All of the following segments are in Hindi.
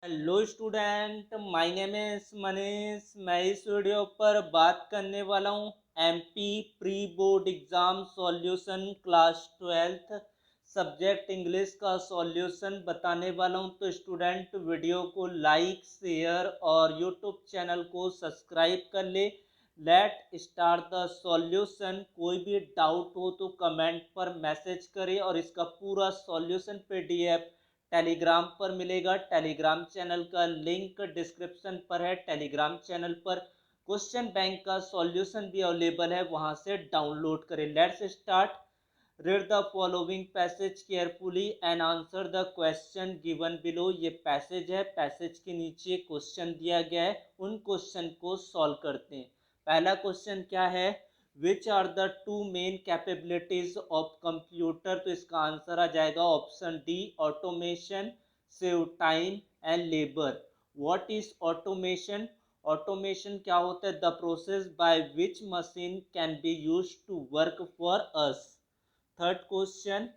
Hello student, my name is Manish. मैं इस वीडियो पर बात करने वाला हूँ MP pre board exam solution class 12th subject English का सॉल्यूशन बताने वाला हूँ। तो स्टूडेंट वीडियो को लाइक शेयर और यूट्यूब चैनल को सब्सक्राइब कर ले। Let start the solution. कोई भी डाउट हो तो कमेंट पर मैसेज करें और इसका पूरा सॉल्यूशन पीडीएफ टेलीग्राम पर मिलेगा। टेलीग्राम चैनल का लिंक डिस्क्रिप्शन पर है। टेलीग्राम चैनल पर क्वेश्चन बैंक का सॉल्यूशन भी अवेलेबल है, वहां से डाउनलोड करें। Let's start. Read the following passage carefully and answer the question given below. ये पैसेज है, पैसेज के नीचे क्वेश्चन दिया गया है, उन क्वेश्चन को सॉल्व करते हैं। पहला क्वेश्चन क्या है? Which are the two main capabilities of computer? तो इसका आंसर आ जाएगा option D, automation, save time and labour. What is automation? Automation क्या होता है? The process by which machine can be use to work for us. Third question,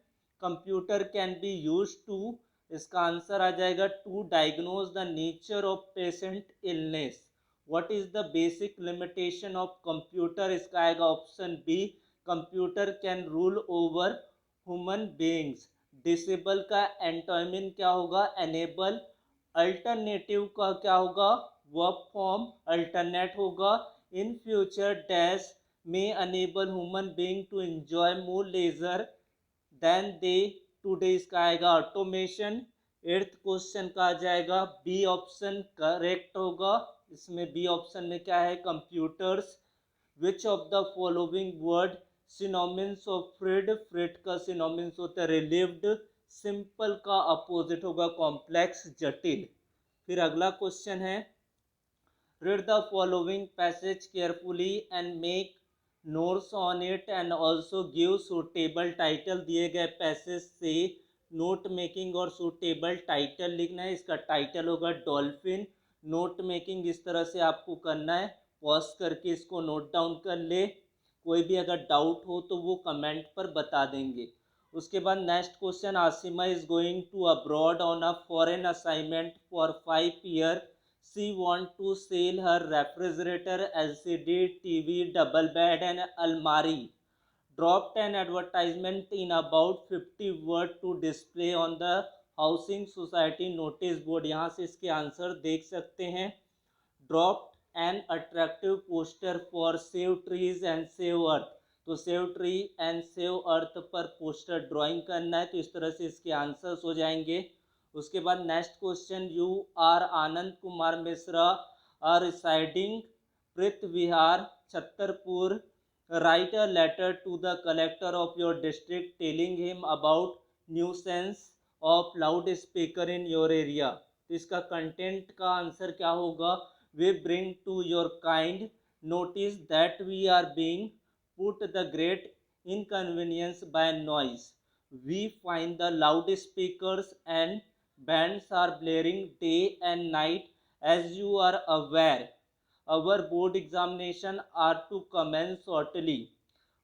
computer can be use to, इसका आंसर आ जाएगा to diagnose the nature of patient illness. What is the basic limitation of computer? इसका आएगा option B, computer can rule over human beings. Disable का एंटोनिम क्या होगा? एनेबल। अल्टरनेटिव का क्या होगा? वर्क फॉर्म अल्टरनेट होगा। In future dash may enable human being to enjoy more leisure than they today। इसका आएगा ऑटोमेशन। एट्थ क्वेश्चन का आ जाएगा बी ऑप्शन करेक्ट होगा। इसमें बी ऑप्शन में क्या है? Computers. Which of the following word synonyms of freed? Freed का सिनोनिम्स होता है रिलीव्ड। सिंपल का अपोजिट होगा कॉम्प्लेक्स, जटिल। फिर अगला क्वेश्चन है, read the following passage carefully and make notes on it and also give suitable title। दिए गए पैसेज से नोट मेकिंग और सुटेबल टाइटल लिखना है। इसका टाइटल होगा डॉल्फिन। नोट मेकिंग इस तरह से आपको करना है, पॉज करके इसको नोट डाउन कर ले। कोई भी अगर डाउट हो तो वो कमेंट पर बता देंगे। उसके बाद next question, Asima is going to abroad on a foreign assignment for 5 years। She want to sell her refrigerator, LCD TV, double bed and almari। Dropped an advertisement in about 50 words to display on the housing society notice board। यहाँ से इसके आंसर देख सकते हैं। Dropped an attractive poster for save trees and save earth। तो save tree and save earth पर पोस्टर ड्राइंग करना है, तो इस तरह से इसके आंसर्स हो जाएंगे। उसके बाद next question, you are Anand Kumar Mishra are residing Preet Vihar Chhatarpur. Write a letter to the collector of your district telling him about nuisance of loud speaker in your area. तो इसका कंटेंट का आंसर क्या होगा? We bring to your kind notice that we are being put the great inconvenience by noise। We find the loudspeakers and bands are blaring day and night, as you are aware। Our board examination are to commence shortly,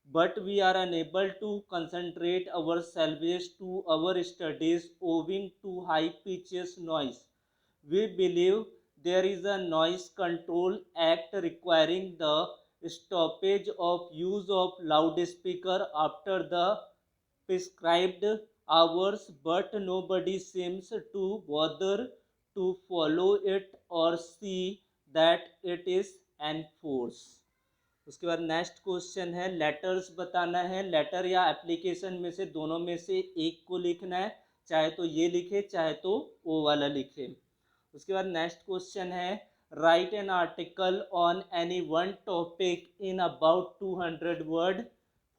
but we are unable to concentrate ourselves to our studies owing to high pitches noise। We believe there is a noise control act requiring the stoppage of use of loudspeaker after the prescribed hours, but nobody seems to bother to follow it or see that it is enforced। उसके बाद नेक्स्ट क्वेश्चन है, लेटर्स बताना है। लेटर या एप्लीकेशन में से दोनों में से एक को लिखना है, चाहे तो ये लिखे चाहे तो वो वाला लिखे। उसके बाद नेक्स्ट क्वेश्चन है, right an article on any one topic in about 200 word.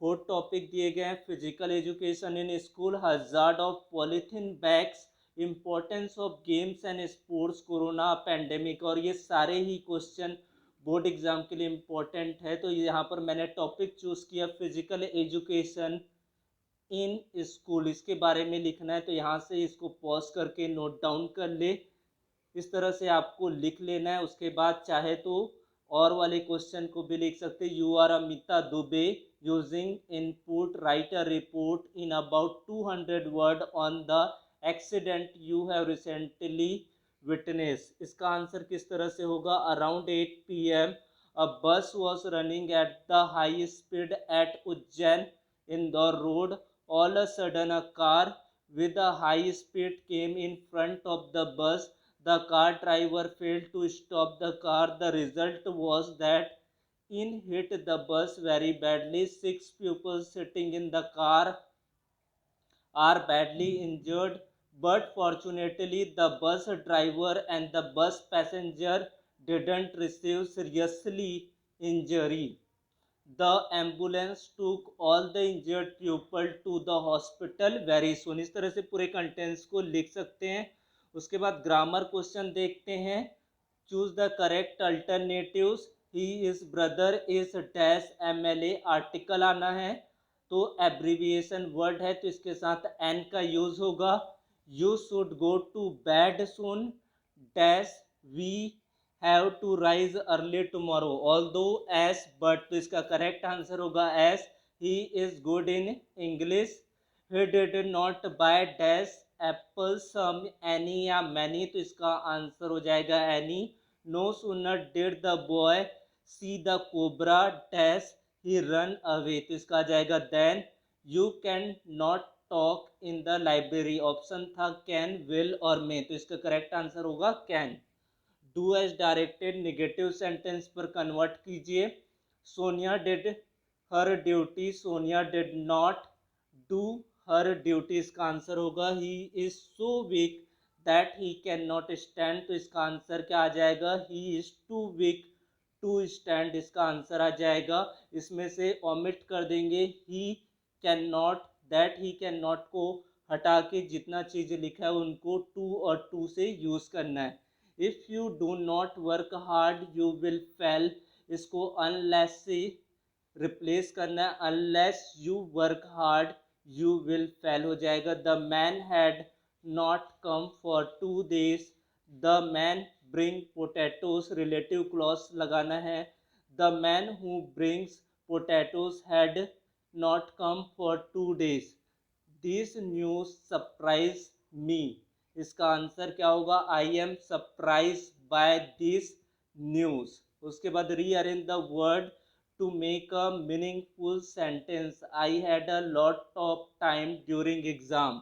4 topic दिए गए हैं, physical education in school, hazard of polythene bags, importance of games and sports, corona pandemic. और ये सारे ही क्वेश्चन बोर्ड एग्जाम के लिए इम्पोर्टेंट है। तो यहाँ पर मैंने टॉपिक चूज किया फिजिकल एजुकेशन इन स्कूल, इसके बारे में लिखना है। तो यहाँ से इसको पॉज करके नोट डाउन कर ले, इस तरह से आपको लिख लेना है। उसके बाद चाहे तो और वाले क्वेश्चन को भी लिख सकते। You are Amita Dubey using input write a report in about 200 word on the accident you have recently witness। इसका आंसर किस तरह से होगा? Around 8 p.m. a bus was running at the high speed at Ujjain Indore road. All of a sudden a car with a high speed came in front of the bus. The car driver failed to stop the car. The result was that in hit the bus very badly. 6 pupils sitting in the car are badly injured, but fortunately the bus driver and the bus passenger didn't receive seriously injury. The ambulance took all the injured pupil to the hospital very soon। इस तरह से पूरे कंटेंट्स को लिख सकते हैं। उसके बाद ग्रामर क्वेश्चन देखते हैं। Choose the correct alternatives. He is brother is dash MLA, article आना है तो एब्रीविएशन वर्ड है तो इसके साथ एन का यूज होगा। You should go to bed soon dash we have to rise early tomorrow, although as but, तो इसका करेक्ट आंसर होगा as. He is good in English. He did not buy dash apple some any या मैनी, तो इसका आंसर हो जाएगा any. No sooner did the boy see the cobra dash he ran away, तो इसका आ जाएगा then. You can not talk in the library, option था कैन, विल और मे, तो इसका करेक्ट आंसर होगा can. Do as directed negative sentence पर कन्वर्ट कीजिए। Sonia did her duty, Sonia did not do her duty, इसका आंसर होगा he is so weak that he can not stand, तो इसका आंसर क्या आ जाएगा? He is too weak to stand, इसका आंसर आ जाएगा। इसमें से ओमिट कर देंगे he can not, that he can not को हटा के जितना चीज़ लिखा है उनको टू और टू से यूज़ करना है। If you do not work hard you will fail, इसको अनलेस से रिप्लेस करना है। Unless you work hard you will fail हो जाएगा। The man had not come for 2 days, the man bring potatoes, relative clause लगाना है। The man who brings potatoes had not come for 2 days, this news surprise me, इसका आंसर क्या होगा? I am surprise by this news. उसके बाद rearrange the word to make a meaningful sentence. I had a lot of time during exam.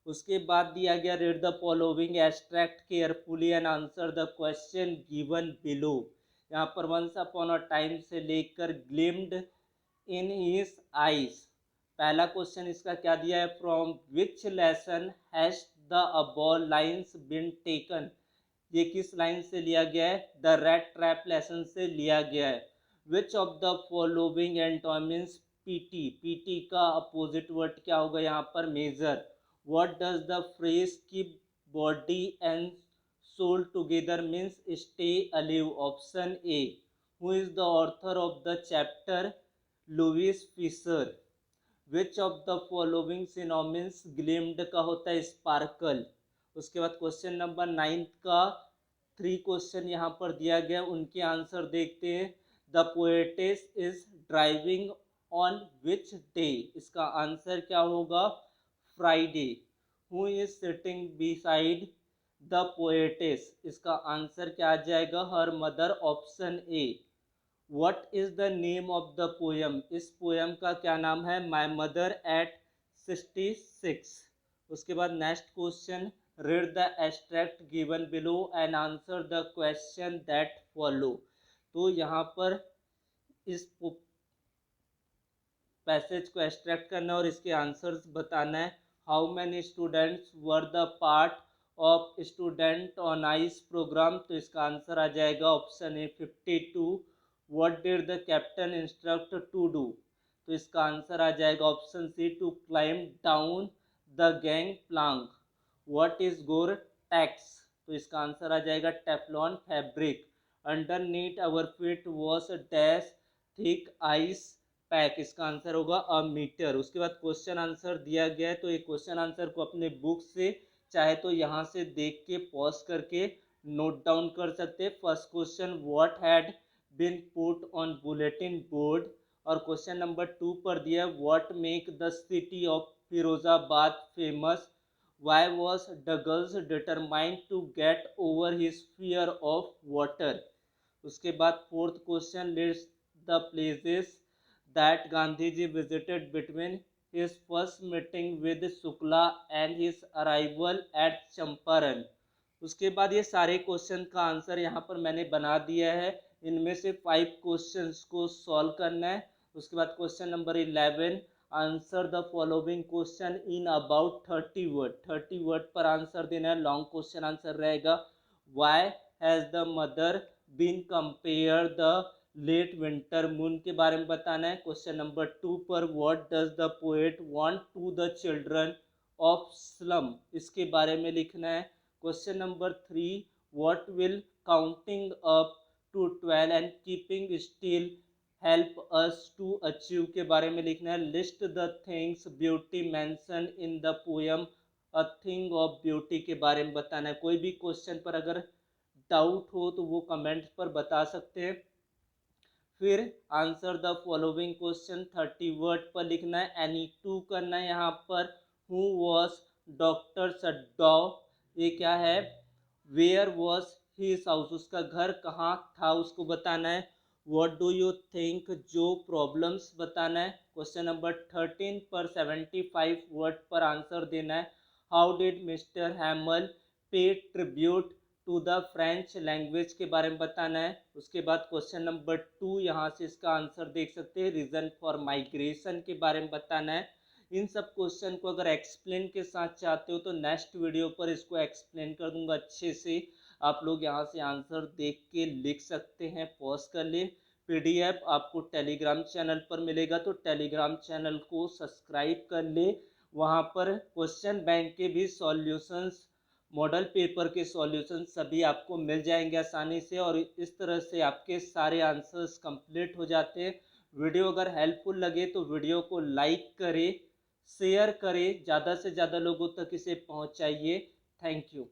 उसके बाद दिया गया read the following extract carefully and answer the question given below. यहाँ पर वंस अपॉन अ टाइम से लेकर ग्लिम्ड इन हिज आईज। पहला क्वेश्चन इसका क्या दिया है? From which lesson has the above lines been taken, ये किस लाइन से लिया गया है? द रेड ट्रैप लेसन से लिया गया है। विच of the following antonyms PT, PT का अपोजिट वर्ड क्या होगा यहाँ पर? Major. What does the phrase keep body and soul together means? Stay alive, option A. Who is the author of the chapter? Louis Fisher. Which of the following synonyms gleamed का होता है? sparkle। उसके बाद क्वेश्चन नंबर 9 का 3 क्वेश्चन यहाँ पर दिया गया, उनके आंसर देखते हैं। The poetess is driving on which day, इसका आंसर क्या होगा? Friday. Who is sitting beside the poetess, इसका आंसर क्या आ जाएगा? Her mother, option A. What is the name of the poem, इस पोएम का क्या नाम है? My mother eight 66। उसके बाद next question read the extract given below and answer the question that follow. तो यहाँ पर इस पैसेज को एक्सट्रैक्ट करना और इसके आंसर्स बताना है। How many students were the part of student on ice program, तो इसका आंसर आ जाएगा option A 52। What did the captain instruct to do, तो इसका आंसर आ जाएगा option C to climb down the gangplank. What is Gore Tex, तो इसका आंसर आ जाएगा Teflon fabric. Underneath our feet was dash thick ice pack, इसका आंसर होगा अ मीटर। उसके बाद क्वेश्चन आंसर दिया गया है तो एक क्वेश्चन आंसर को अपने बुक से चाहे तो यहाँ से देख के पॉज करके नोट डाउन कर सकते हैं। First question what had been put on bulletin board, और क्वेश्चन नंबर 2 पर दिया what make the city of Firozabad famous. Why was Douglas determined to get over his fear of water? उसके बाद fourth question, list the places that Gandhi ji visited between his first meeting with Shukla and his arrival at Champaran. उसके बाद ये सारे क्वेश्चन का आंसर यहाँ पर मैंने बना दिया है। इनमें से 5 क्वेश्चंस को सॉल्व करना है। उसके बाद question number 11, answer the following question in about 30 word. 30 word पर आंसर देना है। लॉन्ग क्वेश्चन आंसर रहेगा। Why has the mother been compare the late winter moon के बारे में बताना है। क्वेश्चन नंबर 2 पर what does the poet want to the children of slum, इसके बारे में लिखना है। Question number 3, what will counting up to 12 and keeping still help us to achieve के बारे में लिखना है। List the things beauty mention in the poem a thing of beauty के बारे में बताना है। कोई भी क्वेश्चन पर अगर डाउट हो तो वो कमेंट्स पर बता सकते हैं। फिर answer the following question 30 word पर लिखना है। एनी टू करना है यहाँ पर। हु वॉज डॉक्टर सड्डॉ, ये क्या है। वेयर वॉज हिज हाउस, उसका घर कहाँ था उसको बताना है। व्हाट डू यू थिंक, जो प्रॉब्लम्स बताना है। क्वेश्चन नंबर 13 पर 75 वर्ड पर आंसर देना है। How did mister Hamel pay tribute to the French language के बारे में बताना है। उसके बाद क्वेश्चन नंबर 2, यहाँ से इसका आंसर देख सकते हैं, रीजन फॉर माइग्रेशन के बारे में बताना है। इन सब क्वेश्चन को अगर एक्सप्लेन के साथ चाहते हो तो नेक्स्ट वीडियो पर इसको एक्सप्लेन कर दूंगा अच्छे से। आप लोग यहाँ से आंसर देख के लिख सकते हैं, पॉज कर ले। पीडीएफ आपको टेलीग्राम चैनल पर मिलेगा, तो टेलीग्राम चैनल को सब्सक्राइब कर ले। वहाँ पर क्वेश्चन बैंक के भी सॉल्यूशंस, मॉडल पेपर के सॉल्यूशन सभी आपको मिल जाएंगे आसानी से, और इस तरह से आपके सारे आंसर्स कंप्लीट हो जाते हैं। वीडियो अगर हेल्पफुल लगे तो वीडियो को लाइक करें, शेयर करें, ज़्यादा से ज़्यादा लोगों तक इसे पहुंचाइए। Thank you.